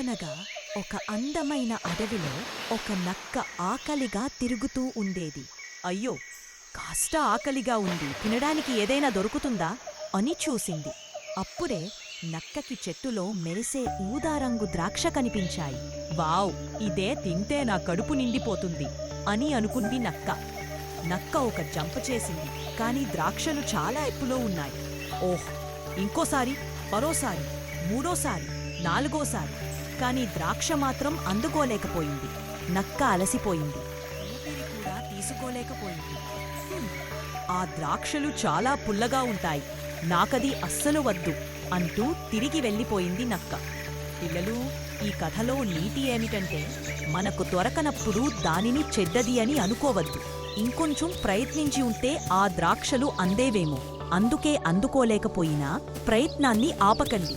అనగనగా ఒక అందమైన అడవిలో ఒక నక్క ఆకలిగా తిరుగుతూ ఉండేది. అయ్యో, కాస్త ఆకలిగా ఉంది, తినడానికి ఏదైనా దొరుకుతుందా అని చూసింది. అప్పుడే నక్కకి చెట్టులో మెరిసే ఊదారంగు ద్రాక్ష కనిపించాయి. వావ్, ఇదే తింటే నా కడుపు నిండిపోతుంది అని అనుకుంది నక్క. నక్క ఒక జంప్ చేసింది, కాని ద్రాక్షలు చాలా ఎత్తులో ఉన్నాయి. ఓహ్, ఇంకోసారి, మరోసారి, మూడోసారి, నాలుగోసారి, కాని ద్రాక్ష మాత్రం అందుకోలేకపోయింది. నక్క అలసిపోయింది, ఊపిరి కూడా తీసుకోలేకపోయింది. ఆ ద్రాక్షలు చాలా పుల్లగా ఉంటాయి, నాకది అస్సలు వద్దు అంటూ తిరిగి వెళ్ళిపోయింది నక్క. పిల్లలు, ఈ కథలో నీతి ఏమిటంటే, మనకు దొరకనప్పుడు దానిని చెడ్డది అని అనుకోవద్దు. ఇంకొంచెం ప్రయత్నించి ఉంటే ఆ ద్రాక్షలు అందేవేమో. అందుకే అందుకోలేకపోయినా ప్రయత్నాన్ని ఆపకండి.